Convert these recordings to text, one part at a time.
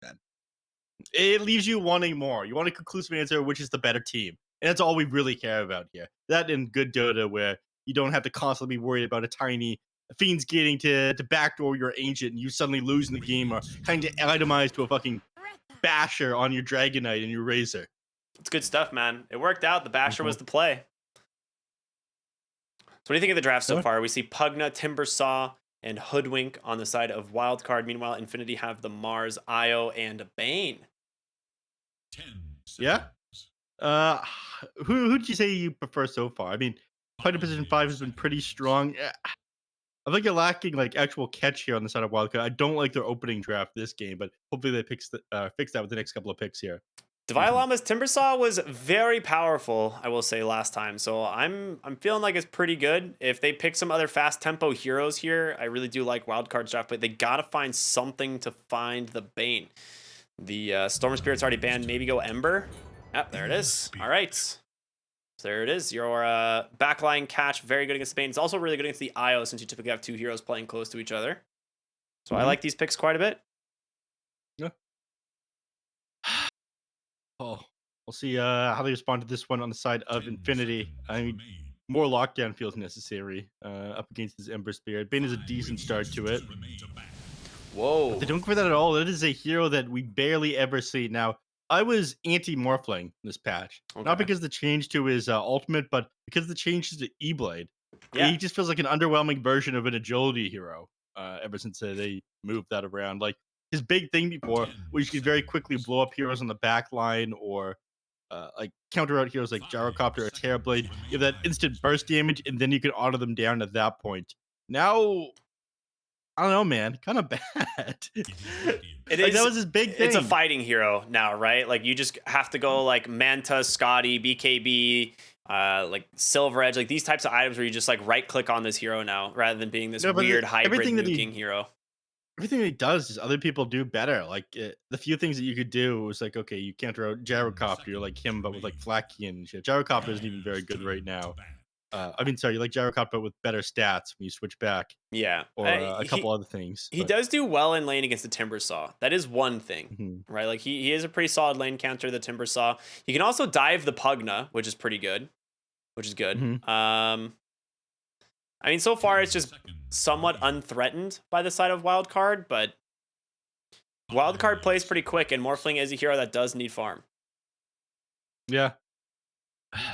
then it leaves you wanting more. You want a conclusive answer, which is the better team. And that's all we really care about here. That in good Dota, where you don't have to constantly be worried about a tiny fiends getting to backdoor your ancient and you suddenly losing the game or kind of itemized to a fucking basher on your Dragonite and your Razor. It's good stuff, man. It worked out. The basher was the play. So what do you think of the draft so far? We see Pugna, Timbersaw, and Hoodwink on the side of Wildcard. Meanwhile, Infinity have the Mars, Io, and Bane. Yeah. Who'd you say you prefer so far? I mean, Fighter Position 5 has been pretty strong. I think you're lacking like actual catch here on the side of Wildcard. I don't like their opening draft this game, but hopefully they fix that with the next couple of picks here. Devilama's Timbersaw was very powerful, I will say, last time. So I'm feeling like it's pretty good. If they pick some other fast tempo heroes here, I really do like Wildcard's draft, but they gotta find something to find the Bane. The Storm Spirit's already banned. Maybe go Ember. Yep, there it is. All right. So there it is. Your backline catch, very good against Bane. It's also really good against the Io since you typically have two heroes playing close to each other. So I like these picks quite a bit. Yeah. Oh, we'll see how they respond to this one on the side of Infinity. I mean, more lockdown feels necessary up against this Ember Spirit. Bane is a decent start to it. Whoa. But they don't go for that at all. That is a hero that we barely ever see. Now, I was anti-Morphling this patch. Okay. Not because the change to his ultimate, but because the change to E-Blade. Yeah. He just feels like an underwhelming version of an agility hero ever since they moved that around. Like, his big thing before was you could very quickly blow up heroes on the back line or like counter out heroes like Gyrocopter or Terrorblade. You have that instant burst damage, and then you can auto them down at that point. Now, I don't know, man. Kind of bad. That was his big thing. It's a fighting hero now, right? Like you just have to go like Manta, Scotty, BKB, like Silver Edge, like these types of items where you just like right click on this hero now rather than being this weird hybrid nuking hero. Everything that he does is other people do better. Like the few things that you could do was like, okay, you counter out Gyrocopter, you're like him, but with like Flaky and shit. Gyrocopter isn't even very good right now. I mean, sorry, you like Gyrocopter, but with better stats when you switch back. Yeah. Or a couple other things. He does do well in lane against the Timbersaw. That is one thing, right? Like he is a pretty solid lane counter, the Timbersaw. He can also dive the Pugna, which is pretty good. I mean, so far it's just somewhat unthreatened by the side of Wildcard, but Wildcard plays pretty quick, and Morphling is a hero that does need farm. Yeah.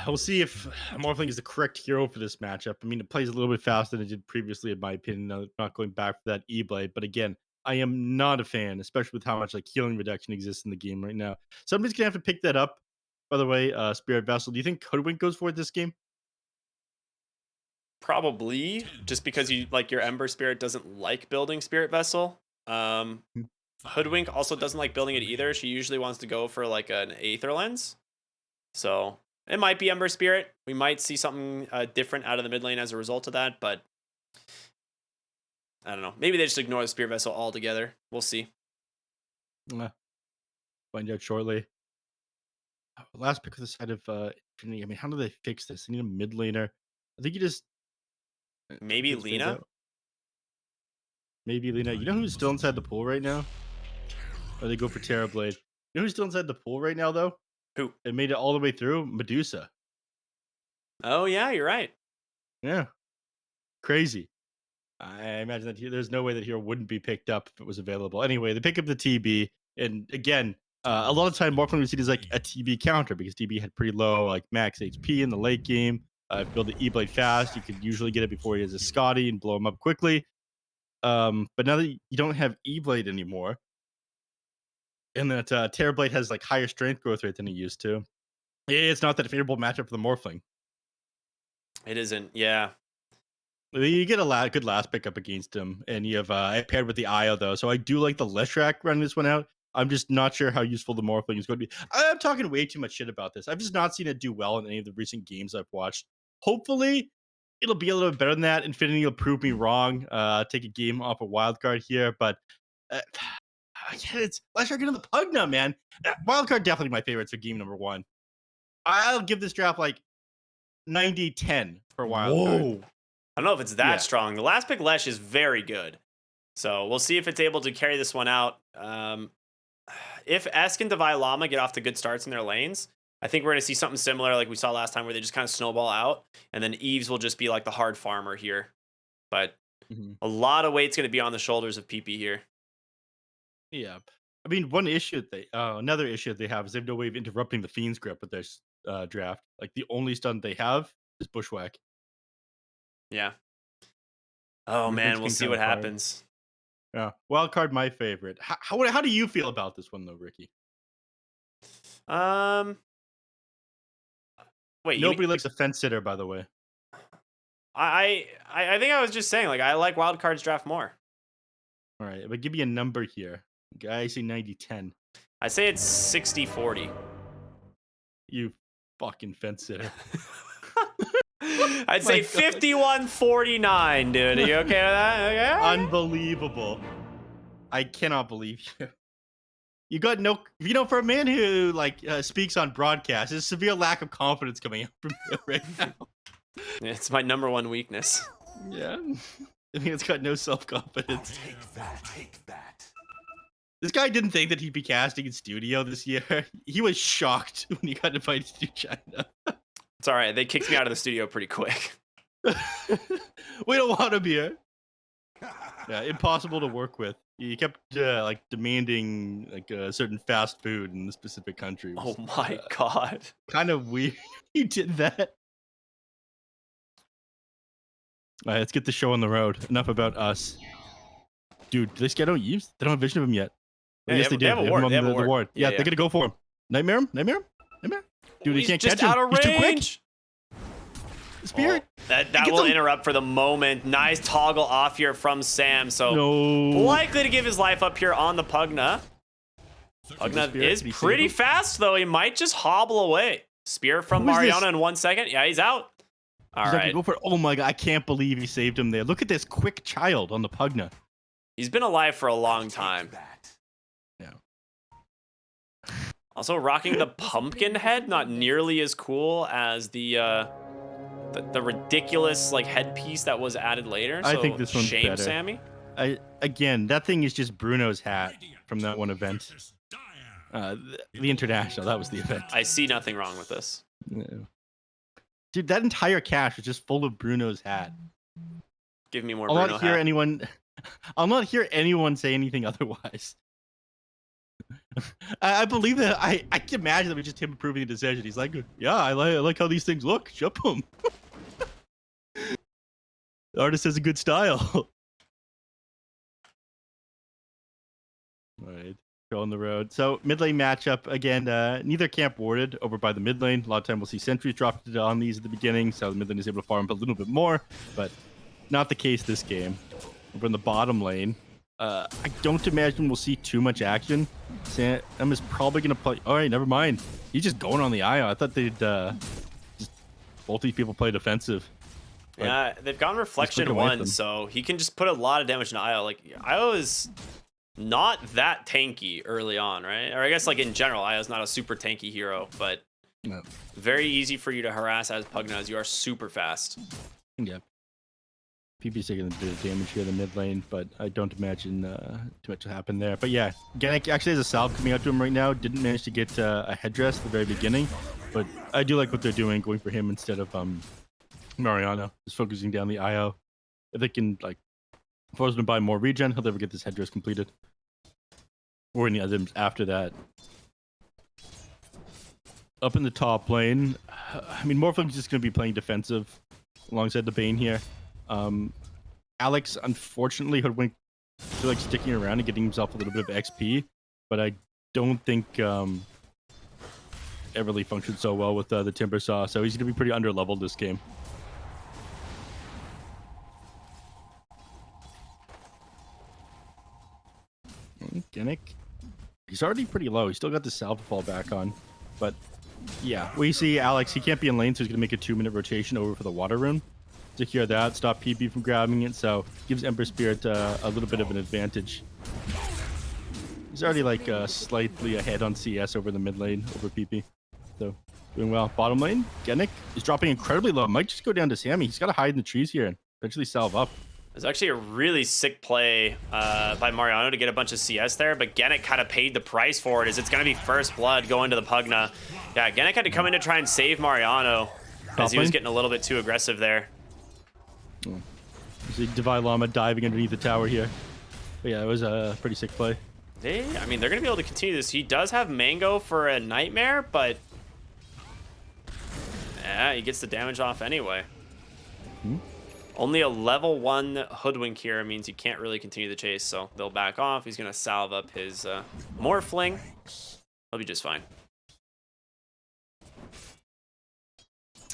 We'll see if Morphling is the correct hero for this matchup. I mean, it plays a little bit faster than it did previously, in my opinion. Not going back for that E-Blade, but again, I am not a fan, especially with how much like healing reduction exists in the game right now. Somebody's gonna have to pick that up. By the way, Spirit Vessel, do you think Hoodwink goes for it this game? Probably, just because you like your Ember Spirit doesn't like building Spirit Vessel. Hoodwink also doesn't like building it either. She usually wants to go for like an Aether Lens. So it might be Ember Spirit. We might see something different out of the mid lane as a result of that, but I don't know. Maybe they just ignore the Spirit Vessel altogether. We'll see. Find out shortly. Last pick of the side of Infinity. I mean, how do they fix this? They need a mid laner. I think you just maybe Lina. Maybe Lina. You know who's still inside the pool right now? Or they go for Terrorblade. You know who's still inside the pool right now, though? Who? It made it all the way through? Medusa. Oh, yeah, you're right. Yeah. Crazy. I imagine that there's no way that hero wouldn't be picked up if it was available. Anyway, they pick up the TB. And again, a lot of time, Morphling we see is like a TB counter because TB had pretty low like max HP in the late game. Build the E-Blade fast. You could usually get it before he has a Scotty and blow him up quickly. But now that you don't have E-Blade anymore, and that Terrorblade has like higher strength growth rate than he used to, it's not that favorable matchup for the Morphling. It isn't, yeah. You get a good last pickup against him, and you have paired with the Io though, so I do like the Leshrac running this one out. I'm just not sure how useful the Morphling is going to be. I'm talking way too much shit about this. I've just not seen it do well in any of the recent games I've watched. Hopefully, it'll be a little bit better than that. Infinity will prove me wrong. Take a game off a Wildcard here, but it's Leshrac into the Pugna, man. Wildcard definitely my favorite for game number 1. I'll give this draft like 90-10 for Wildcard. Whoa. I don't know if it's that strong. The last pick Lesh is very good. So we'll see if it's able to carry this one out. if Esk and Divide Llama get off to good starts in their lanes, I think we're going to see something similar like we saw last time where they just kind of snowball out. And then Eves will just be like the hard farmer here. But a lot of weight's going to be on the shoulders of PP here. Yeah. I mean, another issue they have is they have no way of interrupting the Fiend's grip with their draft. Like, the only stun they have is Bushwhack. Yeah. Oh, man, we'll see what happens. Yeah. Wildcard, my favorite. How do you feel about this one, though, Ricky? Wait, nobody likes a fence sitter, by the way. I think I was just saying, like, I like Wildcard's draft more. All right, but give me a number here. I say 90-10. I say it's 60-40. You fucking fence sitter. I'd say 51-49, dude. Are you okay with that? Okay. Unbelievable. I cannot believe you. You got no, for a man who speaks on broadcast, there's severe lack of confidence coming out from you right now. It's my number one weakness. Yeah. I think it's got no self-confidence. Take that. This guy didn't think that he'd be casting in studio this year. He was shocked when he got invited to China. It's all right. They kicked me out of the studio pretty quick. We don't want him here. Yeah, impossible to work with. He kept demanding a certain fast food in the specific countries. Oh my god! Kind of weird. He did that. All right, let's get the show on the road. Enough about us, dude. Do this guy don't use? They don't have vision of him yet. Yeah, yes, they do. They have a ward. They have a ward. Yeah, they're gonna go for him. Nightmare him. Dude, he can't catch him. Out of range. He's too quick. Spirit. Oh, that will interrupt for the moment. Nice toggle off here from Sam. So likely to give his life up here on the Pugna. Pugna is pretty fast, though. He might just hobble away. Spear from Mariana in 1 second. Yeah, he's out. All right. Go for it. Oh my god, I can't believe he saved him there. Look at this quick child on the Pugna. He's been alive for a long time. Yeah. Also rocking the pumpkin head, not nearly as cool as the ridiculous headpiece that was added later. So I think this one's shame, better. Sammy. Again, that thing is just Bruno's hat from that one event. The international, that was the event. I see nothing wrong with this. Yeah. Dude, that entire cache was just full of Bruno's hat. Give me more Bruno hat. I'll not hear anyone say anything otherwise. I believe that. I can imagine that was just him approving the decision. He's like, yeah, I like how these things look. Ship them. The artist has a good style. All right, go on the road. So mid lane matchup again. Neither camp warded over by the mid lane. A lot of time we'll see sentries dropped on these at the beginning, so the mid lane is able to farm a little bit more, but not the case this game. Over in the bottom lane, I don't imagine we'll see too much action. Sam is probably gonna play. All right, never mind. He's just going on the IO. I thought they'd just both these people play defensive. Yeah, they've gone Reflection 1, so he can just put a lot of damage into IO. IO is not that tanky early on, right? Or I guess in general, IO is not a super tanky hero, but very easy for you to harass as Pugna as you are super fast. Yeah. PP's taking a bit of damage here in the mid lane, but I don't imagine too much will happen there. But yeah, Genic actually has a salve coming out to him right now. Didn't manage to get a headdress at the very beginning, but I do like what they're doing, going for him instead of Mariano. Just focusing down the IO. If they can force him to buy more regen, he'll never get this headdress completed. Or any items after that. Up in the top lane, I mean, Morphlim's just going to be playing defensive alongside the Bane here. Alex, unfortunately, hoodwinked to sticking around and getting himself a little bit of XP, but I don't think it really functioned so well with the Timber Saw, so he's going to be pretty under-leveled this game. Genic, he's already pretty low. He's still got the salve to fall back on, but yeah, we see Alex, he can't be in lane, so he's going to make a 2-minute rotation over for the water rune. Secure that, stop PP from grabbing it, so gives Ember Spirit a little bit of an advantage. He's already slightly ahead on CS over the mid lane, over PP. So doing well. Bottom lane, Genic is dropping incredibly low. Might just go down to Sammy. He's got to hide in the trees here and eventually salve up. There's actually a really sick play by Mariano to get a bunch of CS there, but Gennett kind of paid the price for it, as it's going to be first blood going to the Pugna. Yeah, Gennett had to come in to try and save Mariano, as he was getting a little bit too aggressive there. See Divine Llama diving underneath the tower here. But yeah, it was a pretty sick play. I mean, they're going to be able to continue this. He does have Mango for a Nightmare, but yeah, he gets the damage off anyway. Only a level 1 Hoodwink here means you can't really continue the chase, so they'll back off. He's going to salve up his Morphling. He'll be just fine.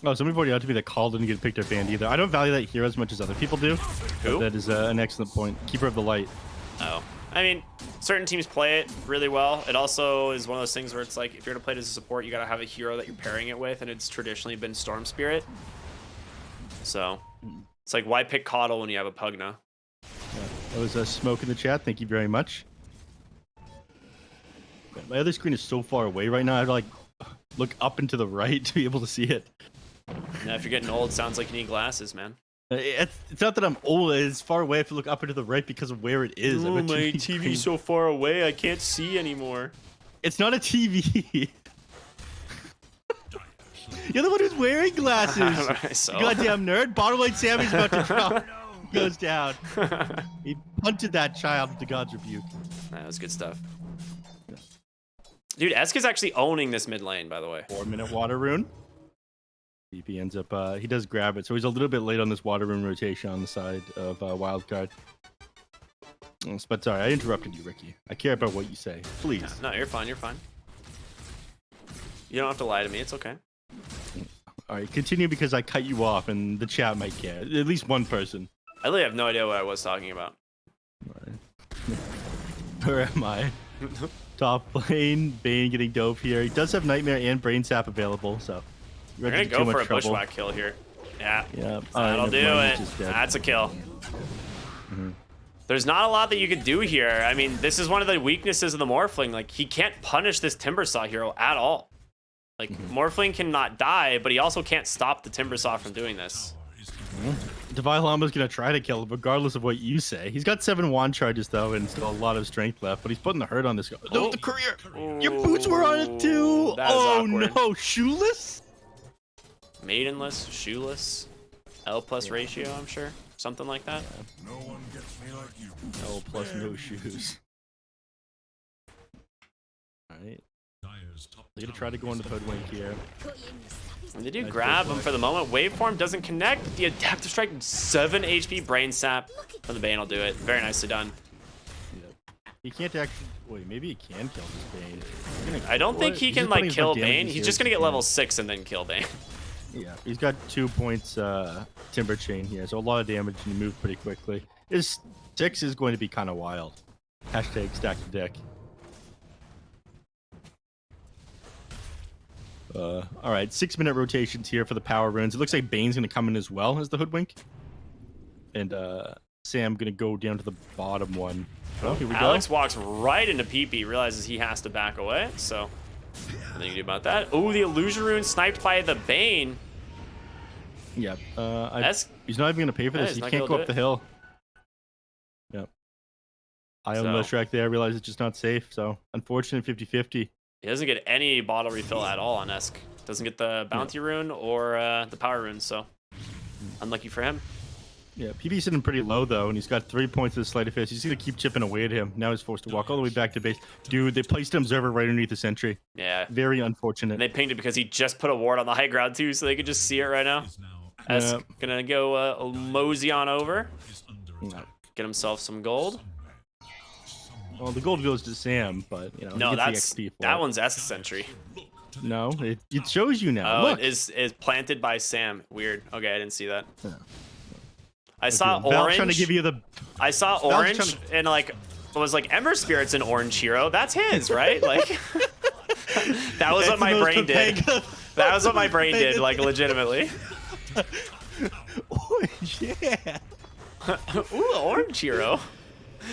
Oh, somebody pointed out to me that Call didn't get picked up banned either. I don't value that hero as much as other people do. Who? That is an excellent point. Keeper of the Light. Oh. I mean, certain teams play it really well. It also is one of those things where it's like, if you're going to play it as a support, you got to have a hero that you're pairing it with, and it's traditionally been Storm Spirit. So, it's like, why pick Coddle when you have a Pugna? Yeah, that was a smoke in the chat. Thank you very much. My other screen is so far away right now. I have to like look up and to the right to be able to see it. Yeah, if you're getting old, sounds like you need glasses, man. It's not that I'm old. It's far away. I have to look up and to the right because of where it is. Oh, my TV's so far away, I can't see anymore. It's not a TV. You're the one who's wearing glasses. So. Goddamn nerd. Bottom lane Sammy's about to drop. Goes down. He punted that child with the God's rebuke. That was good stuff. Dude, Esk is actually owning this mid lane, by the way. 4-minute water rune. BP ends up, he does grab it, so he's a little bit late on this water rune rotation on the side of Wildcard. But sorry, I interrupted you, Ricky. I care about what you say. Please. No, you're fine, you're fine. You don't have to lie to me, it's okay. All right, continue because I cut you off and the chat might care. At least one person. I really have no idea what I was talking about. Right. Where am I? Top lane, Bane getting dope here. He does have Nightmare and Brain Sap available, so... We're gonna go for a bushwhack kill here. Yeah, that'll do it. That's a kill. There's not a lot that you can do here. I mean, this is one of the weaknesses of the Morphling. Like, he can't punish this Timbersaw hero at all. Like, Morphling cannot die, but he also can't stop the Timbersaw from doing this. Divine Llama's gonna try to kill him, regardless of what you say. He's got 7 wand charges though, and still a lot of strength left. But he's putting the hurt on this guy. No, the courier. Your boots were on it too. Oh no, shoeless. Maidenless, shoeless, L plus ratio, I'm sure. Something like that. No one gets me like you. L plus no shoes. Alright. They're gonna try to go into Hoodwink here. And they do grab him for the moment. Waveform doesn't connect, but the Adaptive Strike, 7 HP Brain Sap from the Bane will do it. Very nicely done. He can't actually... Wait, maybe he can kill this Bane. I don't think he can, like, kill Bane. He's just gonna get level 6 and then kill Bane. Yeah, he's got 2 points Timber Chain here, so a lot of damage and he moved pretty quickly. His 6 is going to be kind of wild. Hashtag stack the deck. Alright, 6-minute rotations here for the power runes. It looks like Bane's going to come in as well as the Hoodwink. And Sam going to go down to the bottom one. Oh, here we Alex go. walks right into PP, realizes he has to back away, so... Nothing you can do about that. Oh, the Illusion Rune sniped by the Bane. Yeah, he's not even going to pay for this. He can't go up the hill. Yep. I own the Shrek there. I realize it's just not safe, so unfortunate 50-50. He doesn't get any bottle refill at all on Esk. Doesn't get the bounty rune or the power rune, so unlucky for him. Yeah, PB's sitting pretty low though, and he's got 3 points of the Sleight of Fist. He's gonna keep chipping away at him. Now he's forced to walk all the way back to base. Dude, they placed an observer right underneath the sentry. Yeah. Very unfortunate. And they pinged it because he just put a ward on the high ground too, so they could just see it right now. Esk gonna go mosey on over. Get himself some gold. Well, the gold goes to Sam, but you know. No, he gets the XP for that one's Esk Sentry. No, it shows you now. Oh, Look. it is planted by Sam. Weird. Okay, I didn't see that. Yeah. I saw orange. Trying to give you the. I saw orange and like it was like Ember Spirit's an orange hero. That's his, right? Like that was what my brain did. That was what my brain did, like legitimately. Orange, yeah. Ooh, orange hero.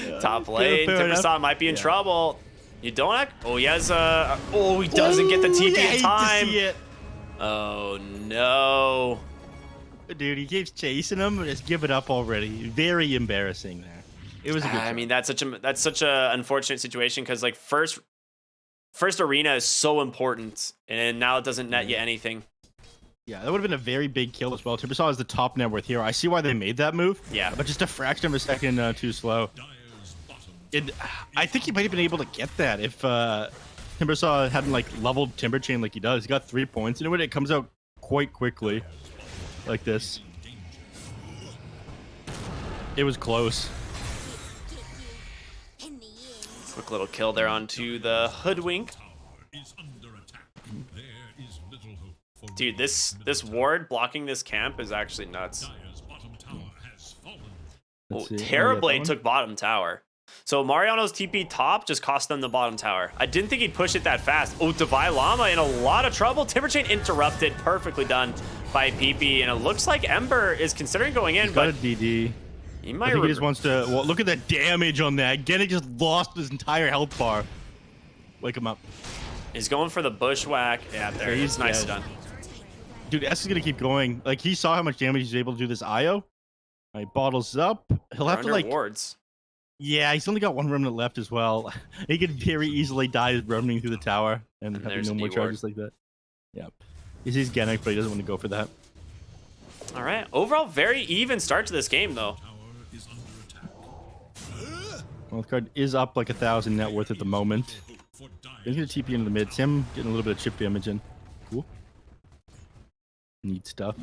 Yeah. Top lane. Timbersaw might be in trouble. You don't act. Oh, he has oh, he doesn't get the TP in time. Oh no. Dude, he keeps chasing him, just give it up already. Very embarrassing there. It was a good I job. mean, that's such a unfortunate situation because like first arena is so important, and now it doesn't net you anything. Yeah, that would have been a very big kill as well. Timbersaw is the top net worth hero. I see why they made that move. Yeah. But just a fraction of a second too slow. I think he might have been able to get that if Timbersaw hadn't like leveled Timber Chain like he does. He got 3 points. You know what? It comes out quite quickly, like this. It was close. Quick little kill there onto the Hoodwink. Dude, this ward blocking this camp is actually nuts. Oh, Terrorblade took bottom tower. So Mariano's TP top just cost them the bottom tower. I didn't think he'd push it that fast. Oh, Divine Llama in a lot of trouble. Timberchain interrupted. Perfectly done by PP. And it looks like Ember is considering going in, but got a DD. He might. I think he just wants to. Well, look at the damage on that. Gennett just lost his entire health bar. Wake him up. He's going for the bushwhack. Yeah, there he is. Nice done. Dude, S is gonna keep going. Like he saw how much damage he's able to do this IO. He bottles up. He'll have to like wards. Yeah, he's only got one remnant left as well. He could very easily die running through the tower and having no more charges like that. Yep. He sees Gennett, but he doesn't want to go for that. All right. Overall, very even start to this game, though. Wildcard is up like 1,000 net worth at the moment. He's gonna TP into the mid. Sam getting a little bit of chip damage in. Cool. Neat stuff.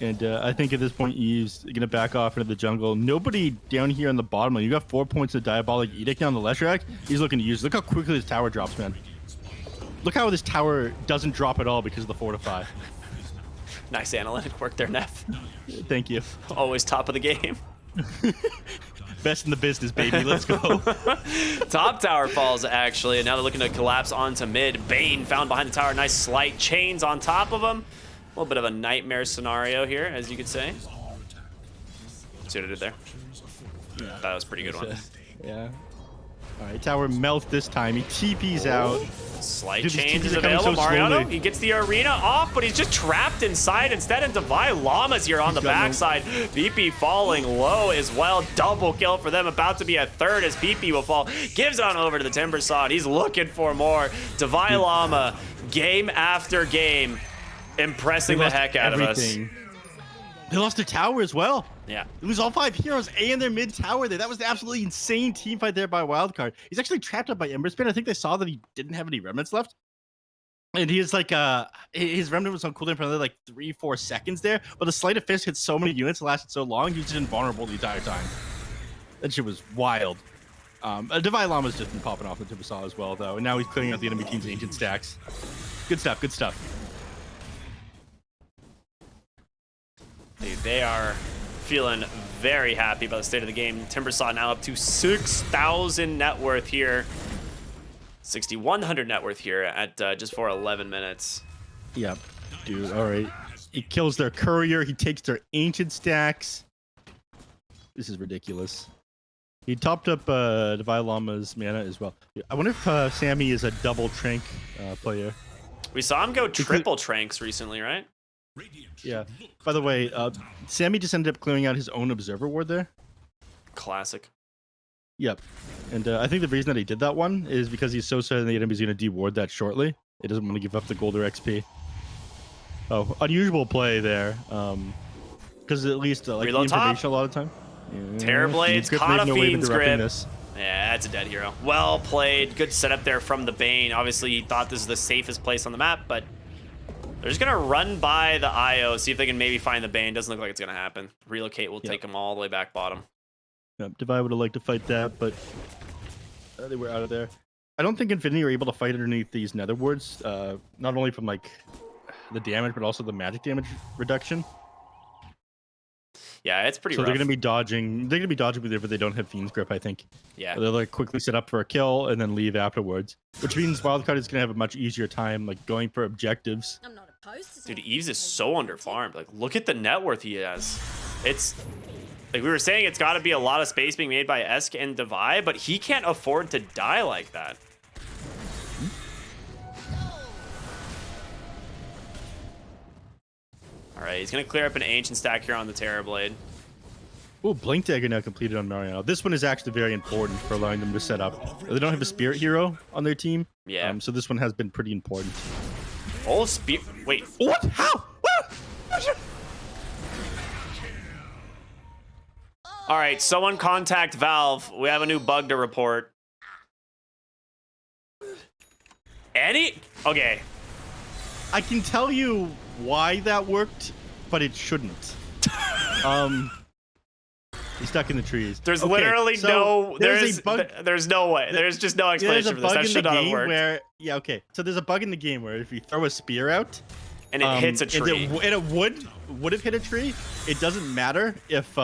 And I think at this point, Eve's going to back off into the jungle. Nobody down here on the bottom lane. You got 4 points of Diabolic Edict down the Leshrac. He's looking to use. Look how quickly this tower drops, man. Look how this tower doesn't drop at all because of the fortify. Nice analytic work there, neph. Thank you. Always top of the game. Best in the business, baby. Let's go. Top tower falls, actually. And now they're looking to collapse onto mid. Bane found behind the tower. Nice slight chains on top of him. A little bit of a nightmare scenario here, as you could say. See what I did there? Yeah. That was a pretty good one. Yeah. All right, tower melts this time. He TP's out. Slight change is available. So Mariano, he gets the arena off, but he's just trapped inside instead. And Divine Llama's here on the backside. BP falling low as well. Double kill for them. About to be a third as BP will fall. Gives it on over to the Timbersaw. He's looking for more. Divine Llama, game after game, impressing the heck out of us. They lost their tower as well. Yeah. It was all 5 heroes and their mid tower there. That was an absolutely insane team fight there by Wildcard. He's actually trapped up by Emberspin. I think they saw that he didn't have any remnants left. And he is like, his remnant was on cooldown for another like 3-4 seconds there. But the Sleight of Fist hit so many units, lasted so long, he was just invulnerable the entire time. That shit was wild. Divine Llama's just been popping off the Timbersaw as well, though. And now he's clearing out the enemy team's ancient stacks. Good stuff, good stuff. Dude, they are feeling very happy about the state of the game. Timbersaw now up to 6,000 net worth here. 6,100 net worth here at just for 11 minutes. Yep, dude, all right. He kills their courier. He takes their ancient stacks. This is ridiculous. He topped up Divine Llama's mana as well. I wonder if Sammy is a double trank player. We saw him go triple tranks recently, right? Yeah. By the way, Sammy just ended up clearing out his own observer ward there. Classic. Yep. And I think the reason that he did that one is because he's so certain the enemy's going to deward that shortly. He doesn't want to give up the gold or XP. Oh, unusual play there. Because at least like the information a lot of time. Yeah. Terrorblade's caught a Fiend's grip. This. Yeah, that's a dead hero. Well played. Good setup there from the Bane. Obviously, he thought this is the safest place on the map, but they're just going to run by the IO, see if they can maybe find the Bane. Doesn't look like it's going to happen. Relocate will take them all the way back bottom. Yep, Divide would have liked to fight that, but they were out of there. I don't think Infinity are able to fight underneath these nether wards, not only from like the damage, but also the magic damage reduction. Yeah, it's pretty rough. They're going to be dodging. They're going to be dodging with it, but they don't have Fiend's Grip, I think. Yeah. They'll like quickly set up for a kill and then leave afterwards, which means Wildcard is going to have a much easier time like going for objectives. I'm not opposed to Dude, Eves is so underfarmed. Like, look at the net worth he has. It's like we were saying, it's got to be a lot of space being made by Esk and Divide, but he can't afford to die like that. All right, he's gonna clear up an ancient stack here on the Terrorblade. Oh, Blink Dagger now completed on Mariano. This one is actually very important for allowing them to set up. They don't have a Spirit Hero on their team. Yeah. So this one has been pretty important. Oh, wait. What? How? What? All right, someone contact Valve. We have a new bug to report. Okay. I can tell you why that worked, but it shouldn't. He's stuck in the trees. There's Okay, literally so there's no way. There's just no explanation for this. That should not have worked. So there's a bug in the game where if you throw a spear out And it hits a tree. and it would have hit a tree. It doesn't matter if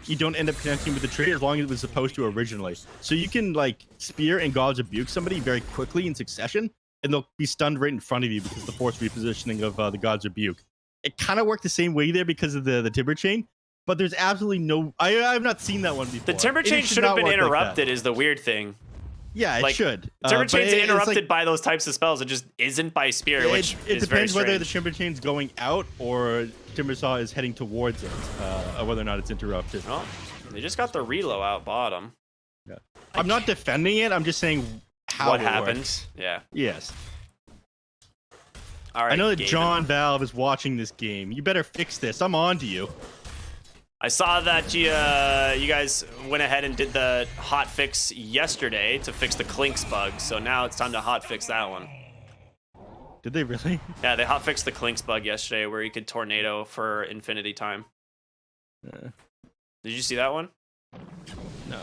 you don't end up connecting with the tree as long as it was supposed to originally. So you can like spear and God's Rebuke somebody very quickly in succession, and they'll be stunned right in front of you because of the force repositioning of the God's Rebuke. It kind of worked the same way there because of the Timber Chain, but there's absolutely no. I've not seen that one before. The Timber Chain should have been interrupted. Is the weird thing. Yeah, it should. Timber Chain's interrupted by those types of spells. It just isn't by spear, which it is very depends whether the strange. Timber Chain's going out or Timbersaw is heading towards it, whether or not it's interrupted. Oh, they just got the reload out bottom. Yeah. I'm not defending it. I'm just saying how What it happened? works. Yeah. Yes. All right. I know that Gaben. John Valve is watching this game. You better fix this. I'm on to you. I saw that you guys went ahead and did the hot fix yesterday to fix the Clinks bug. So now it's time to hot fix that one. Did they really? Yeah, they hot fixed the Clinks bug yesterday where you could tornado for infinity time. Did you see that one? No.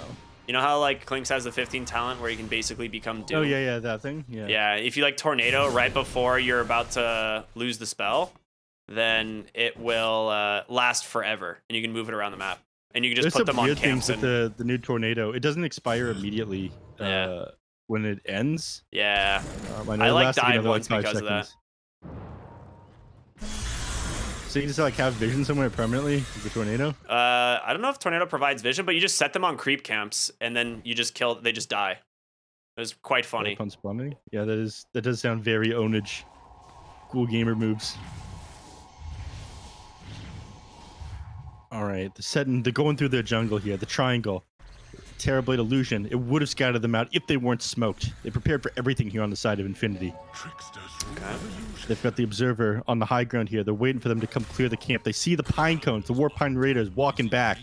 You know how like Clinks has the 15 talent where you can basically become Doom? Oh yeah, that thing. Yeah. Yeah, if you like tornado right before you're about to lose the spell, then it will last forever, and you can move it around the map, and you can just There's put some them on weird camps. things with the new tornado. It doesn't expire immediately when it ends. Yeah, I know I it like lasted dive another, once 5 because of that. So you just like have vision somewhere permanently with the tornado? I don't know if tornado provides vision, but you just set them on creep camps, and then you just kill. They just die. It was quite funny. Upon spawning? Yeah, that does sound very ownage. Cool gamer moves. All right, they're going through their jungle here. The triangle, Terrorblade illusion. It would have scattered them out if they weren't smoked. They prepared for everything here on the side of Infinity. Okay. They've got the Observer on the high ground here. They're waiting for them to come clear the camp. They see the Pine Cones, the War Pine Raiders walking back.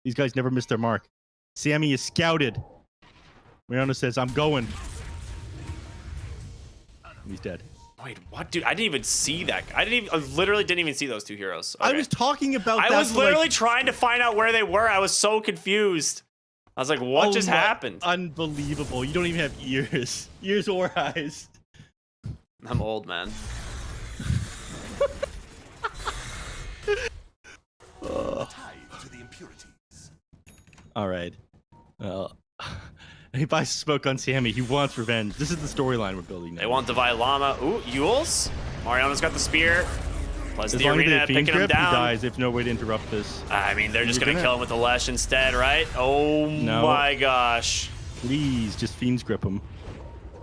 These guys never miss their mark. Sammy is scouted. Mariano says, "I'm going." He's dead. Wait, what, dude? I didn't even see that. I literally didn't even see those two heroes. I Okay. was talking about that. I was literally trying to find out where they were. I was so confused. I was like, what just happened? Unbelievable. You don't even have ears. Ears or eyes. I'm old, man. All right. Well, he buys smoke on Sammy. He wants revenge. This is the storyline we're building now. They want Divine Llama. Ooh, Yules. Mariano's got the spear. Plus As the long as arena they picking him grip, down. he dies. They have no way to interrupt this. I mean, they're just You're going to gonna- kill him with the Lesh instead, right? Oh No. my gosh. Please, just Fiends grip him.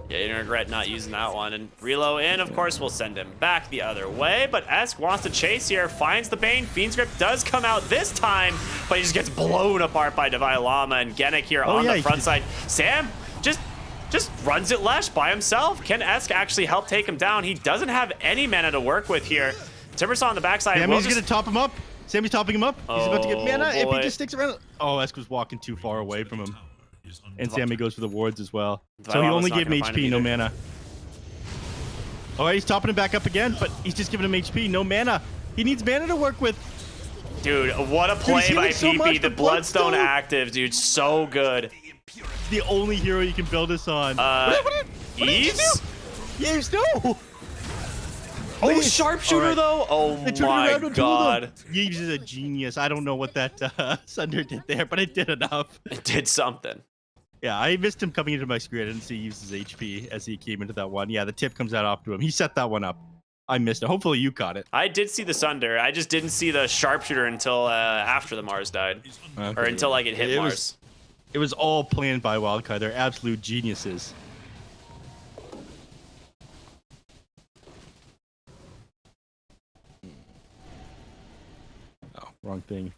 Yeah, you're gonna regret not using that one. And Relo in, of course, will send him back the other way. But Esk wants to chase here, finds the Bane. Fiend's Grip does come out this time, but he just gets blown apart by Divine Llama and Genic here on the front side. Sam just runs it Lesh by himself. Can Esk actually help take him down? He doesn't have any mana to work with here. Timbersaw on the backside. Sammy's gonna top him up. Sammy's topping him up. He's about to get mana if boy. he just sticks around. Oh, Esk was walking too far away from him. And Sammy goes for the wards as well. So he only gave him HP, no mana. All right, he's topping him back up again, but he's just giving him HP, no mana. He needs mana to work with. Dude, what a play by so PP. much, The Bloodstone active, dude. So good. It's the only hero you can build this on. What did Eves? Eves, no! Oh, Sharpshooter, though? Oh, my God. Eves is a genius. I don't know what that Sunder did there, but it did enough. It did something. Yeah, I missed him coming into my screen. I didn't see Eves' HP as he came into that one. Yeah, the tip comes out off to him. He set that one up. I missed it. Hopefully you caught it. I did see the Sunder. I just didn't see the Sharpshooter until after the Mars died. Okay. Or until like it hit Mars. It was all planned by Wildcard. They're absolute geniuses. Wrong thing.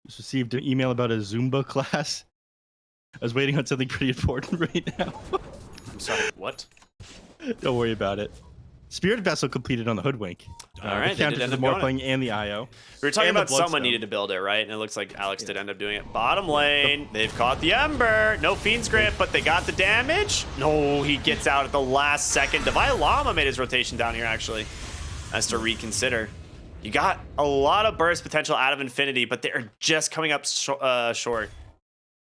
Just received an email about a Zumba class. I was waiting on something pretty important right now. I'm sorry, what? Don't worry about it. Spirit Vessel completed on the Hoodwink. All right, the counter to the Morphling and the IO. We were talking and the about someone Bloodstone. needed to build it, right? And it looks like Alex did end up doing it. Bottom lane, they've caught the Ember. No Fiend's Grip, but they got the damage. No, he gets out at the last second. Divine Llama made his rotation down here, actually. Has to reconsider. You got a lot of burst potential out of Infinity, but they're just coming up short.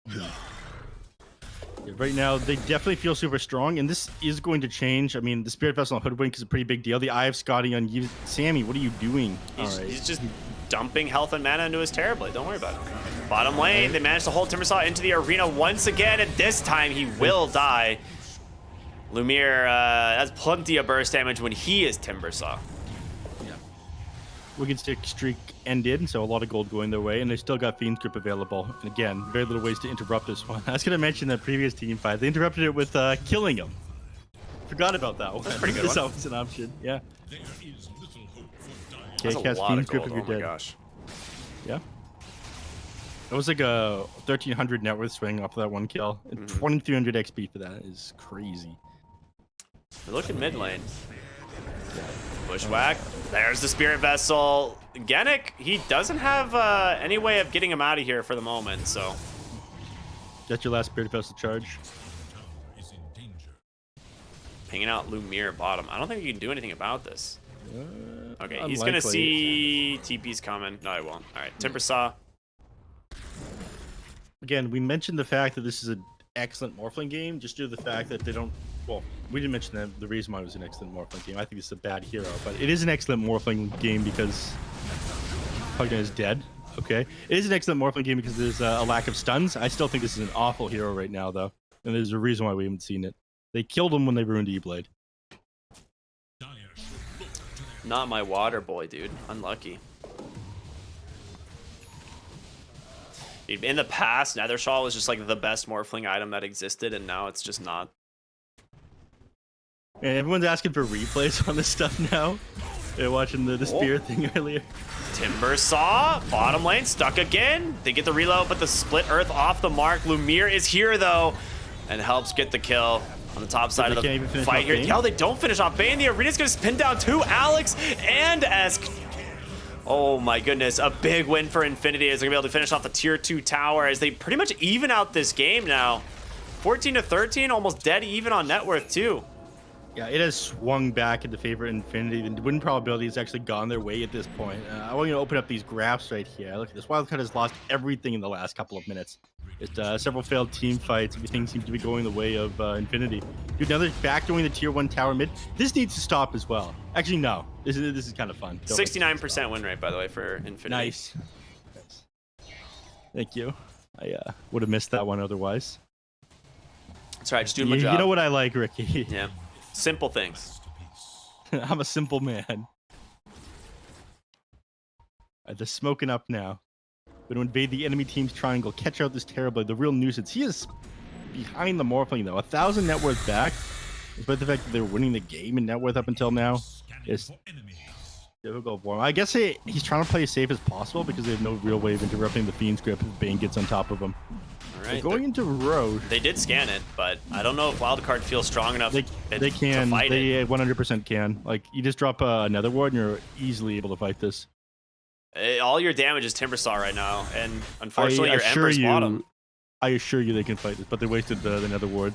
Yeah, right now, they definitely feel super strong, and this is going to change. I mean, the Spirit Vessel on Hoodwink is a pretty big deal. The Eye of Scotty on you. Sammy, what are you doing? He's just dumping health and mana into his Terrorblade. Don't worry about it. Bottom lane, they managed to hold Timbersaw into the arena once again, and this time he will die. Lumiere has plenty of burst damage when he is Timbersaw. Yeah. Wicked Stick streak ended, so a lot of gold going their way, and they still got Fiend's Grip available. And again, very little ways to interrupt this one. I was going to mention that previous team fight. They interrupted it with killing him. Forgot about that one. That's a pretty good one. That was an option. Yeah. There is little hope for dying. That's a cast lot of Fiend's Grip gold. if you're Oh my dead. gosh. Yeah. That was like a 1,300 net worth swing off of that one kill. And 2,300 XP for that is crazy. They look at mid lane. Bushwhack. There's the Spirit Vessel. Genic, he doesn't have any way of getting him out of here for the moment, so. That's your last Spirit Vessel charge. Is in danger. Pinging out Lumiere bottom. I don't think you can do anything about this. Okay, he's unlikely. gonna see TP's coming. No, I won't. All right, Timbersaw. Again, we mentioned the fact that this is an excellent Morphling game, just due to the fact that they don't. Well, we didn't mention the reason why it was an excellent Morphling game. I think it's a bad hero, but it is an excellent Morphling game because Pugna is dead. Okay, it is an excellent Morphling game because there's a lack of stuns. I still think this is an awful hero right now, though, and there's a reason why we haven't seen it. They killed him when they ruined E-Blade. Dire should look to their Not my water boy, dude. Unlucky. Dude, in the past, Nethershaw was just like the best Morphling item that existed, and now it's just not. And everyone's asking for replays on this stuff now. They're watching the spear thing earlier. Timbersaw, bottom lane, stuck again. They get the reload, but the split earth off the mark. Lumiere is here, though, and helps get the kill on the top side of can't even the finish fight off here. Bane? No, they don't finish off Bane. The arena's going to spin down to Alex and Esk. Oh my goodness, a big win for Infinity as they're going to be able to finish off the tier 2 tower as they pretty much even out this game now. 14 to 13, almost dead even on net worth, too. Yeah, it has swung back into favor of Infinity. The win probability has actually gone their way at this point. I want you to open up these graphs right here. Look at this. Wildcard has lost everything in the last couple of minutes. It's several failed team fights. Everything seems to be going the way of Infinity. Dude, now they're backdooring the tier 1 tower mid. This needs to stop as well. Actually, no. This is kind of fun. Don't let this 69% win rate, by the way, for Infinity. Nice. Thank you. I would have missed that one otherwise. That's right, just doing my You job. know what I like, Ricky? Yeah. Simple things. I'm a simple man. They're smoking up now. Going to invade the enemy team's triangle. Catch out this Terrorblade, the real nuisance. He is behind the Morphling, though. 1,000 net worth back. Despite the fact that they're winning the game in net worth up until now. It's difficult for him. I guess he's trying to play as safe as possible because they have no real way of interrupting the Fiend's Grip if Bane gets on top of him. All They're right. going into Roche. They did scan it, but I don't know if Wildcard feels strong enough They can. to fight They it. 100% can. Like, you just drop another ward and you're easily able to fight this. All your damage is Timbersaw right now, and unfortunately I your assure Ember's you- bottom. I assure you they can fight this, but they wasted the nether ward.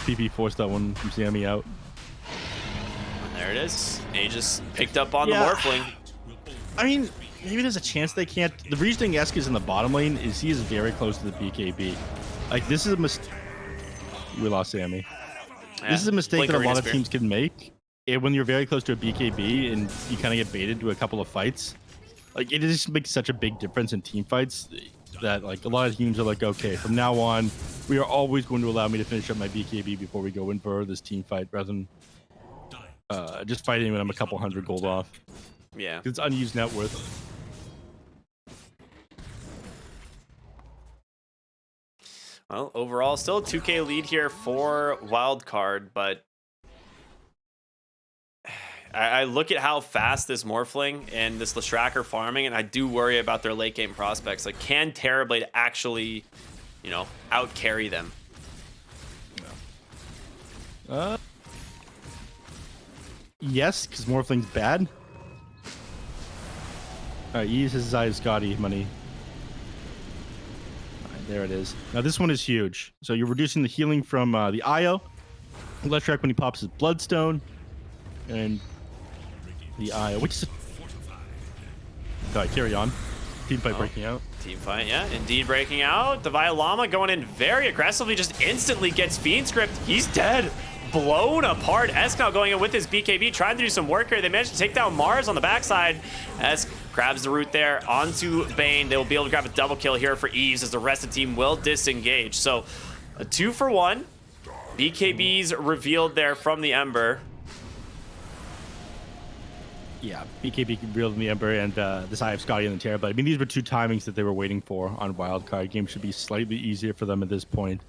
PP forced that one from Sammy out. And there it is. Aegis picked up on Yeah. the Morphling. I mean, maybe there's a chance they can't. The reasoning Esk is in the bottom lane is he is very close to the BKB. Like, this is a mistake. We lost Sammy. Yeah. This is a mistake Blink that a Arena lot of Spear. teams can make. When you're very close to a BKB and you kind of get baited to a couple of fights. Like, it just makes such a big difference in team fights that, like, a lot of teams are like, okay, from now on, we are always going to allow me to finish up my BKB before we go in for this team fight, rather than just fighting when I'm a couple hundred gold off. Yeah. It's unused net worth. Well, overall, still a 2K lead here for Wildcard, but I look at how fast this Morphling and this Leshrac are farming, and I do worry about their late game prospects. Like, can Terrorblade actually, you know, out carry them? Yes, because Morphling's bad. All right, he uses his Eye of Scotty money. All right, there it is. Now this one is huge. So you're reducing the healing from the IO. Leshrac when he pops his Bloodstone, and the IO. Which is... All right, carry on. Team fight breaking out. Team fight, yeah, indeed breaking out. The Violama going in very aggressively, just instantly gets Fiend Script. He's dead. Blown apart. Esk now going in with his BKB, trying to do some work here. They managed to take down Mars on the backside. Esk grabs the root there onto Bane. They will be able to grab a double kill here for Eves as the rest of the team will disengage. So a 2-for-1. BKBs revealed there from the Ember. Yeah, BKB revealed in the Ember and this Eye of Scotty and the Terrorblade. I mean, these were two timings that they were waiting for on Wildcard. Game should be slightly easier for them at this point.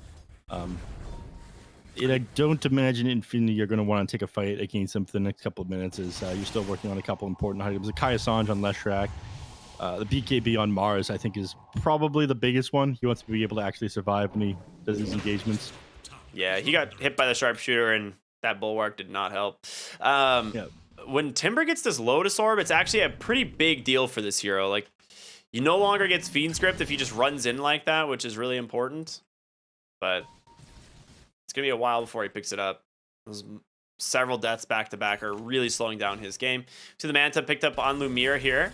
And I don't imagine Infinity you're going to want to take a fight against them for the next couple of minutes, as you're still working on a couple important items. The Kaya Sanj on Leshrac, the BKB on Mars, I think, is probably the biggest one. He wants to be able to actually survive when he does his engagements. Yeah, he got hit by the sharpshooter, and that Bulwark did not help. When Timber gets this Lotus Orb, it's actually a pretty big deal for this hero. Like, you no longer get Fiend Script if he just runs in like that, which is really important. But it's going to be a while before he picks it up. Those several deaths back-to-back are really slowing down his game. So the Manta picked up on Lumiere here.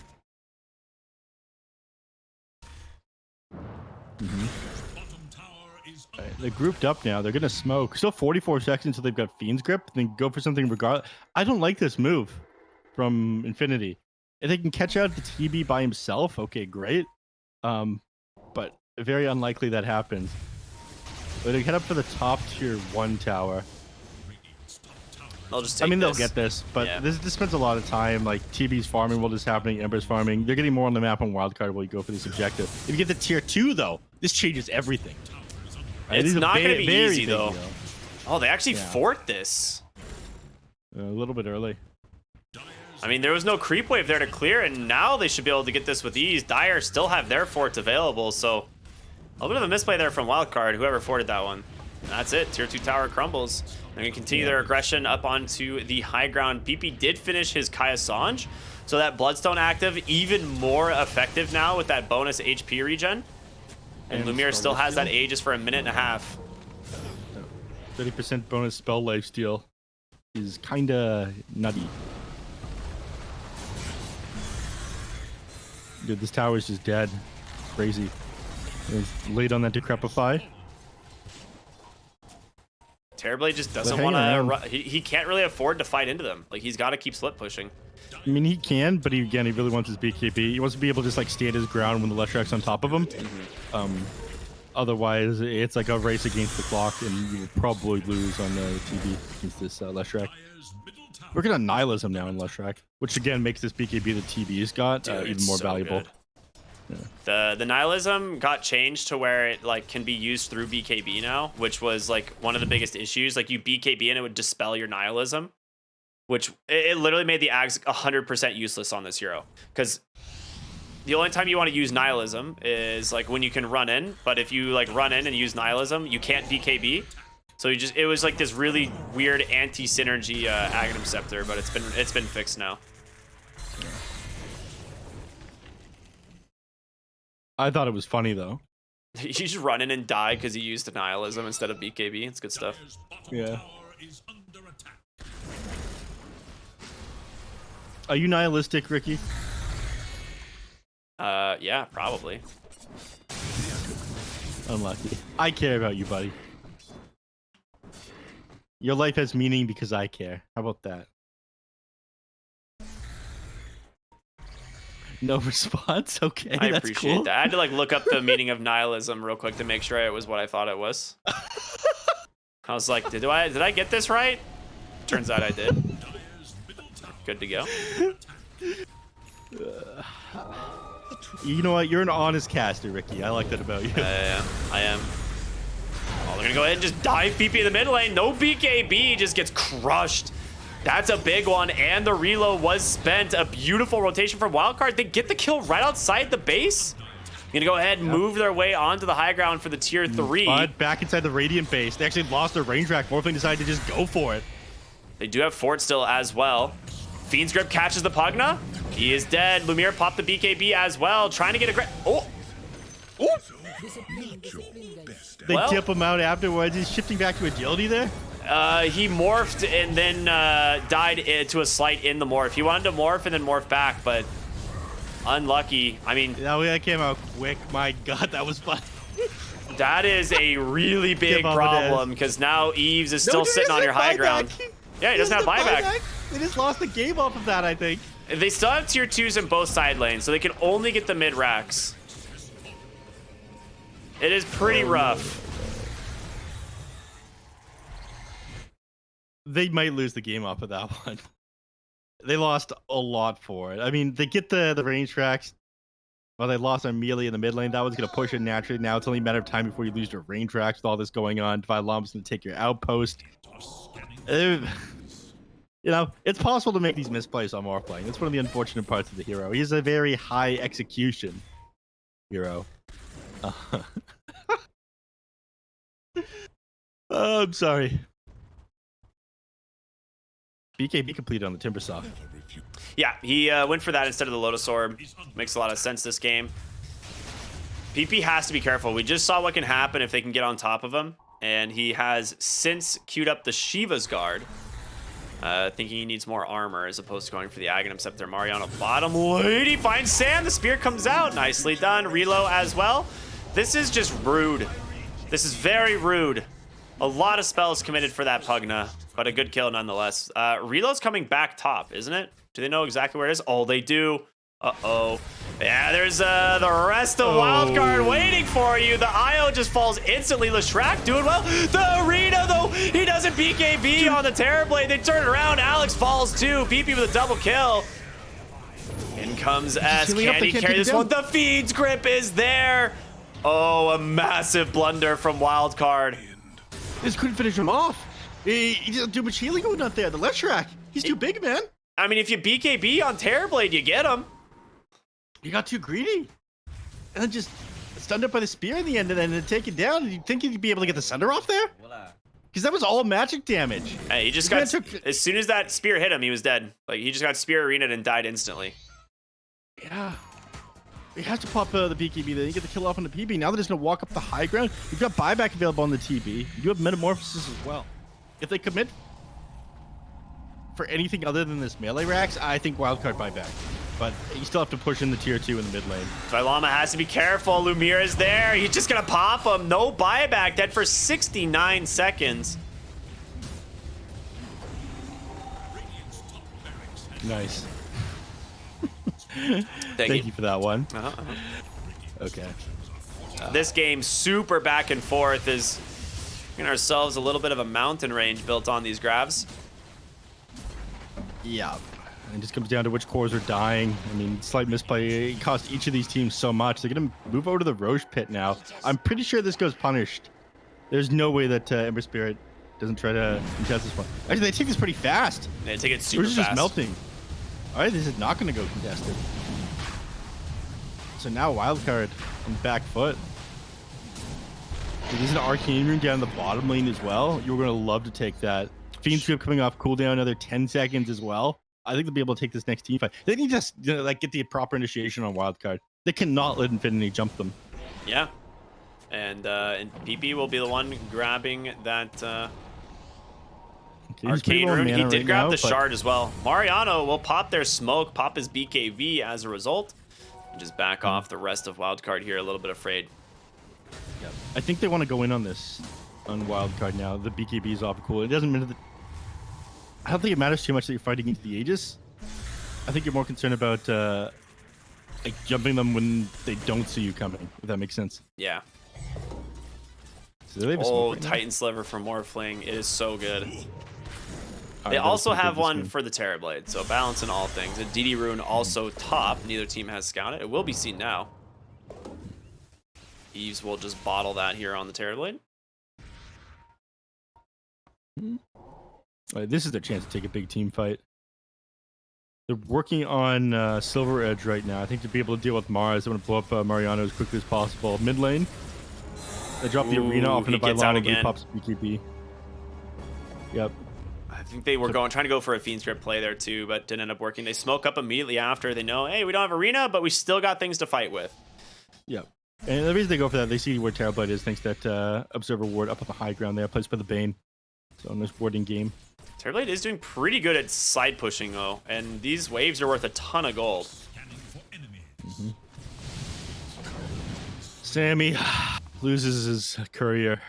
Right, they're grouped up now. They're going to smoke. Still 44 seconds until they've got Fiend's Grip. Then go for something regardless. I don't like this move from Infinity. If they can catch out the TB by himself, okay, great. But very unlikely that happens. But they head up for the top tier 1 tower. They'll just take this. They'll get this, but this spends a lot of time. Like, TB's farming while this is happening, Ember's farming. They're getting more on the map on Wildcard while you go for this objective. If you get the tier 2, though, this changes everything. It's not going to be easy, though. Oh, they actually fort this. A little bit early. I mean, there was no creep wave there to clear, and now they should be able to get this with ease. Dire still have their forts available, so a little bit of a misplay there from Wildcard, whoever forted that one. And that's it. Tier 2 tower crumbles. They're going to continue their aggression up onto the high ground. PP did finish his Kaya Sanj, so that Bloodstone active even more effective now with that bonus HP regen. And Lumiere still has that Aegis for a minute and a half. 30% bonus spell lifesteal is kind of nutty. Dude, this tower is just dead. Crazy. It's late on that Decrepify. Terrorblade just doesn't want to. He can't really afford to fight into them. Like, he's got to keep slip pushing. I mean, he can, but he really wants his BKB. He wants to be able to just like stand his ground when the Leshrac's on top of him. Otherwise, it's like a race against the clock, and you will probably lose on the TB against this Leshrac. We're gonna Nihilism now in Leshrac, which again makes this BKB that TB's got even more valuable. Yeah. The Nihilism got changed to where it like can be used through BKB now, which was like one of the biggest issues. Like, you BKB and it would dispel your Nihilism, which it literally made the Ags 100% useless on this hero. Because the only time you want to use Nihilism is like when you can run in, but if you like run in and use Nihilism, you can't BKB. So it was like this really weird anti-synergy Aghanim Scepter, but it's been fixed now. I thought it was funny though. You just run in and die because you used Nihilism instead of BKB. It's good stuff. Yeah. Are you nihilistic, Ricky? Yeah, probably. Unlucky. I care about you, buddy. Your life has meaning because I care. How about that? No response? Okay, I that's appreciate cool. that. I had to like look up the meaning of nihilism real quick to make sure it was what I thought it was. I was like, did I get this right? Turns out I did. Good to go. You know what? You're an honest caster, Ricky. I like that about you. I am. Oh, they're gonna go ahead and just dive PP in the mid lane. No BKB, just gets crushed. That's a big one, and the reload was spent. A beautiful rotation from Wildcard. They get the kill right outside the base. Gonna go ahead and move their way onto the high ground for the tier 3. But back inside the Radiant base. They actually lost their range rack. Morphling decided to just go for it. They do have Fort still as well. Fiend's Grip catches the Pugna. He is dead. Lumiere popped the BKB as well, trying to get a grip. Oh! Oh! They Well- tip him out afterwards. He's shifting back to agility there. He morphed and then died to a slight in the morph. He wanted to morph and then morph back, but unlucky. I mean, That came out quick. My God, that was fun. that is a really big Give up problem because now Eves is still sitting on your high ground. Yeah, he doesn't have buyback. They just lost the game off of that, I think. They still have tier 2s in both side lanes, so they can only get the mid racks. It is pretty rough. They might lose the game off of that one. They lost a lot for it. I mean, they get the range tracks. Well, they lost on melee in the mid lane. That was going to push it naturally. Now it's only a matter of time before you lose your range tracks with all this going on. Divide Lom's going to take your outpost. You know, it's possible to make these misplays on Morphling. That's one of the unfortunate parts of the hero. He's a very high execution hero. Oh, I'm sorry. BKB completed on the Timbersaw. Yeah, he went for that instead of the Lotus Orb. Makes a lot of sense this game. PP has to be careful. We just saw what can happen if they can get on top of him. And he has since queued up the Shiva's Guard. Thinking he needs more armor as opposed to going for the Aghanim Scepter. Mariano bottom lane. He finds Sam. The spear comes out. Nicely done. Reload as well. This is just rude. This is very rude. A lot of spells committed for that Pugna, but a good kill nonetheless. Reload's coming back top, isn't it? Do they know exactly where it is? Oh, they do. Uh-oh. Yeah, there's the rest of Wildcard waiting for you. The IO just falls instantly. Leshrac doing well. The Reno, though, he doesn't BKB on the Terrorblade. They turn it around. Alex falls too. PP with a double kill. In comes S. Can he carry this one? The Feed's Grip is there. Oh, a massive blunder from Wildcard. This couldn't finish him off. He doesn't do much healing going out there. The Leshrac, he's too big, man. I mean, if you BKB on Terrorblade, you get him. You got too greedy. And then just stunned up by the spear in the end and then take it down. You'd think you'd be able to get the Sunder off there? Because that was all magic damage. Hey, he just got, as soon as that spear hit him, he was dead. Like, he just got spear arena'd and died instantly. Yeah. He has to pop the BKB, then you get the kill off on the PB. Now they're just going to walk up the high ground. You've got buyback available on the TB. You have Metamorphosis as well. If they commit for anything other than this melee racks, I think Wildcard buyback. But you still have to push in the tier 2 in the mid lane. Vailama has to be careful. Lumiere is there. He's just going to pop him. No buyback. Dead for 69 seconds. Nice. Thank you for that one. Okay. This game super back and forth is getting ourselves a little bit of a mountain range built on these grabs. Yeah. It just comes down to which cores are dying. I mean, slight misplay. It cost each of these teams so much. They're going to move over to the Roche pit now. I'm pretty sure this goes punished. There's no way that Ember Spirit doesn't try to contest this one. Actually, they take this pretty fast. They take it super Roche is fast. just melting. All right, this is not going to go contested. So now Wildcard on back foot. There's an Arcane Rune down the bottom lane as well. You're going to love to take that. Fiend's Grip coming off cooldown another 10 seconds as well. I think they'll be able to take this next team fight. They need to like get the proper initiation on Wildcard. They cannot let Infinity jump them. Yeah. And PP will be the one grabbing that Arcane Rune. He did grab the shard as well. Mariano will pop their smoke, pop his BKV as a result. And just back off the rest of Wildcard here, a little bit afraid. Yeah. I think they want to go in on this, on Wildcard now. The BKB is off cool. It doesn't matter. I don't think it matters too much that you're fighting into the Aegis. I think you're more concerned about like jumping them when they don't see you coming, if that makes sense. Yeah. So they have a Oh, smoke right Titan Sliver from Morphling. It is so good. now. They Alright, also that's have good, one this for the Terrorblade, so balance in all things. A DD Rune also top. Neither team has scouted. It will be seen now. Eves will just bottle that here on the Terrorblade. This is their chance to take a big team fight. They're working on Silver Edge right now. I think to be able to deal with Mars, they want to blow up Mariano as quickly as possible. Mid lane, they drop the arena off into Bylama, but he pops BKB. Yep. I think they were trying to go for a Fiend Script play there too, but didn't end up working. They smoke up immediately after. They know, hey, we don't have arena, but we still got things to fight with. Yep. And the reason they go for that, they see where Terrorblade is, thanks to that Observer Ward up on the high ground there, placed by the Bane. So nice warding game. Terrorblade is doing pretty good at side pushing though, and these waves are worth a ton of gold. Sammy loses his courier.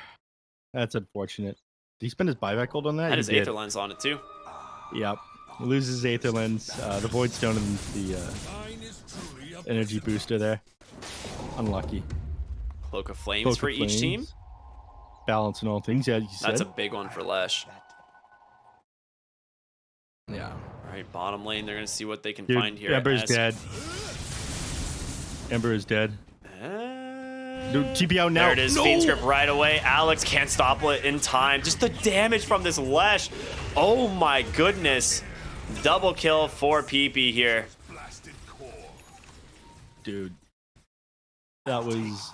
That's unfortunate. Did he spend his buyback gold on that? Had his Aether Lens on it too. Yep. He loses his Aether Lens, the Void Stone, and the energy booster there. Unlucky. Cloak of Flames for each team. Balance and all things, yeah, you said. That's a big one for Lesh. Yeah. All right, bottom lane, they're going to see what they can find here. Ember's dead. Ember is dead. Dude, TP out now. There it is, no! Fiend Script right away. Alex can't stop it in time. Just the damage from this Lesh. Oh my goodness. Double kill for PP here. Dude. That was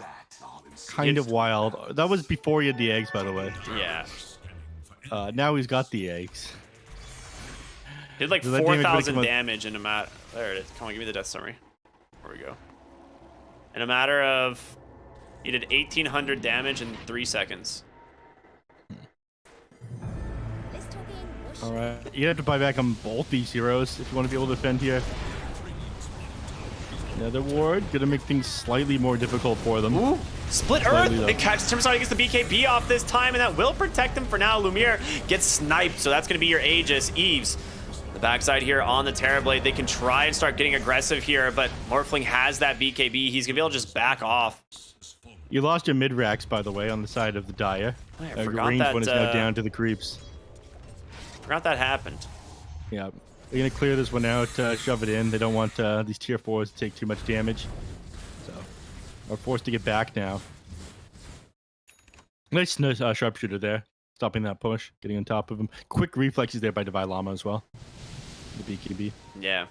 kind of wild. That was before he had the eggs, by the way. Yeah. Now he's got the eggs. He did like 4,000 damage in a matter. There it is. Come on, give me the death summary. There we go. In a matter of, he did 1,800 damage in 3 seconds. All right, you have to buy back on both these heroes if you want to be able to defend here. Another ward, gonna make things slightly more difficult for them. Ooh, split Earth! It catches Timbersaw, gets the BKB off this time, and that will protect him for now. Lumiere gets sniped, so that's gonna be your Aegis. Eves, the backside here on the Terrorblade. They can try and start getting aggressive here, but Morphling has that BKB. He's gonna be able to just back off. You lost your mid-racks, by the way, on the side of the Dire. I forgot your range that, one is now down to the creeps. Forgot that happened. Yeah. They're going to clear this one out, shove it in. They don't want these tier 4s to take too much damage. So, are forced to get back now. Nice sharpshooter there. Stopping that push, getting on top of him. Quick reflexes there by Divine Llama as well. The BKB. Yeah.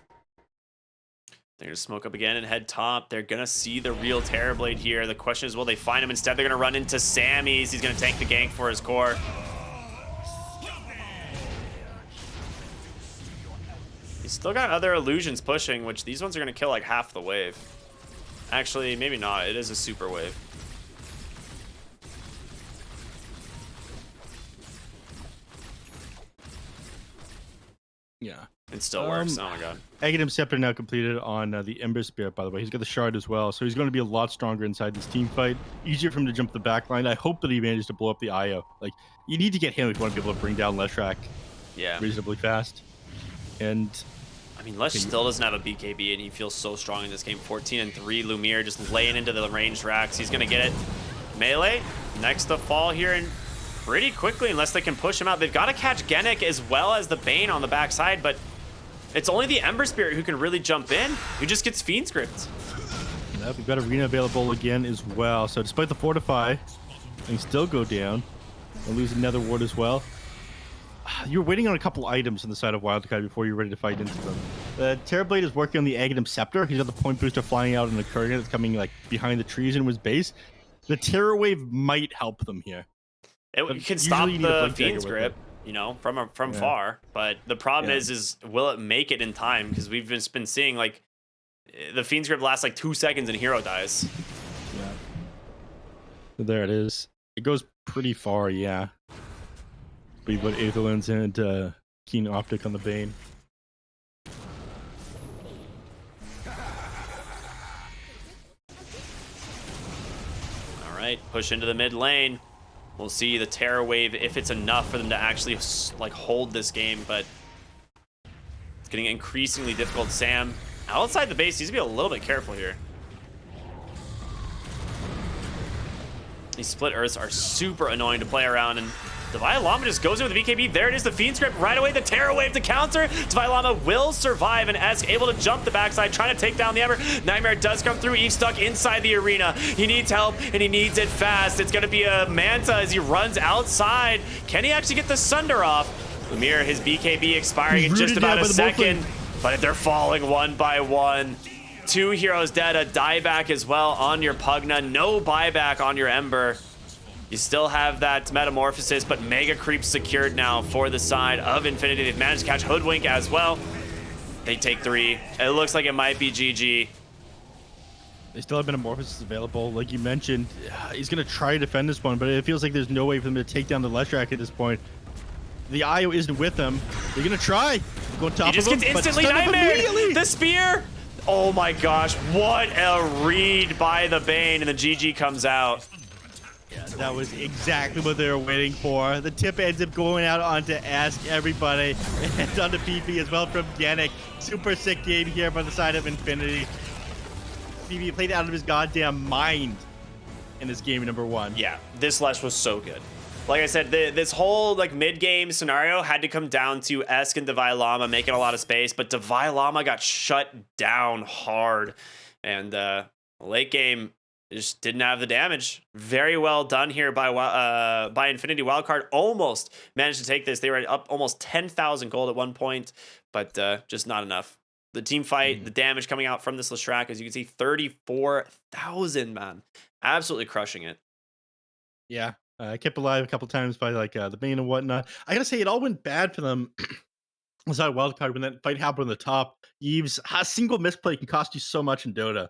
They're going to smoke up again and head top. They're going to see the real Terrorblade here. The question is, will they find him? Instead, they're going to run into Sammy's. He's going to tank the gank for his core. He's still got other illusions pushing, which these ones are going to kill like half the wave. Actually, maybe not. It is a super wave. Yeah. It still works. Oh my god. Aghanim Scepter now completed on the Ember Spirit, by the way. He's got the shard as well, so he's going to be a lot stronger inside this team fight. Easier for him to jump the back line. I hope that he manages to blow up the IO. Like, you need to get him if you want to be able to bring down Leshrac reasonably fast. And I mean, Lesh still doesn't have a BKB, and he feels so strong in this game. 14-3, Lumiere just laying into the ranged racks. He's going to get it. Melee, next to fall here, and pretty quickly, unless they can push him out. They've got to catch Genic as well as the Bane on the backside, but it's only the Ember Spirit who can really jump in, who just gets Fiend Script. Yep, we've got Arena available again as well. So despite the Fortify, they still go down and lose another ward as well. You were waiting on a couple items on the side of Wildcard before you're ready to fight into them. Terrorblade is working on the Aghanim Scepter. He's got the point booster flying out in the courier that's coming like behind the trees in his base. The Terror Wave might help them here. It can stop the Fiend Script, you know, from far. But the problem is will it make it in time? Because we've just been seeing like the Fiend Script lasts like 2 seconds and hero dies. Yeah. So there it is. It goes pretty far, yeah. But you put Aetherlands and Keen Optic on the Bane. All right, push into the mid lane. We'll see the Terror Wave if it's enough for them to actually like hold this game, but it's getting increasingly difficult. Sam outside the base needs to be a little bit careful here. These split earths are super annoying to play around, and Divine Llama just goes in with the BKB. There it is, the Fiend Script right away. The Terror Wave to counter. Divine Llama will survive, and Esk able to jump the backside, trying to take down the Ember. Nightmare does come through. Eve stuck inside the arena. He needs help, and he needs it fast. It's going to be a Manta as he runs outside. Can he actually get the Sunder off? Lumiere, his BKB expiring in He's just rooted about down a by the second, but they're falling one by one. 2 heroes dead, a dieback as well on your Pugna, no buyback on your Ember. You still have that Metamorphosis, but Mega Creep secured now for the side of Infinity. They've managed to catch Hoodwink as well. They take 3. It looks like it might be GG. They still have Metamorphosis available. Like you mentioned, he's going to try to defend this one, but it feels like there's no way for them to take down the Leshrac at this point. The IO isn't with them. They're going to try. Go on top He just of him, gets but instantly stun him immediately. nightmared. The spear. Oh my gosh, what a read by the Bane, and the GG comes out. Yeah, that was exactly what they were waiting for. The tip ends up going out onto Ask Everybody and onto PP as well from Yannick. Super sick game here by the side of Infinity. PP played out of his goddamn mind in this game number 1. Yeah, this Lesh was so good. Like I said, this whole like mid-game scenario had to come down to Esk and Divine Llama making a lot of space, but Divine Llama got shut down hard. And late game just didn't have the damage. Very well done here by Infinity. Wildcard almost managed to take this. They were up almost 10,000 gold at one point, but just not enough. The team fight, the damage coming out from this Leshrac, as you can see, 34,000, man. Absolutely crushing it. Yeah. Kept alive a couple times by like the Bane and whatnot. I gotta say, it all went bad for them. Was that Wildcard when that fight happened on the top? Yves, a single misplay can cost you so much in Dota.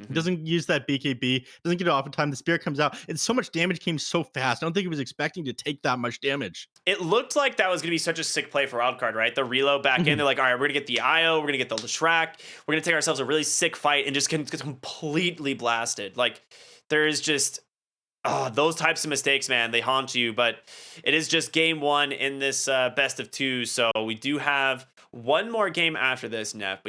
He doesn't use that BKB, doesn't get it off in time. The spear comes out, and so much damage came so fast. I don't think he was expecting to take that much damage. It looked like that was going to be such a sick play for Wildcard, right? The reload back in, they're like, all right, we're going to get the IO, we're going to get the Leshrac, we're going to take ourselves a really sick fight and just get completely blasted. Like, there is just... Oh, those types of mistakes, man, they haunt you, but it is just game 1 in this best of 2, so we do have one more game after this, Neph.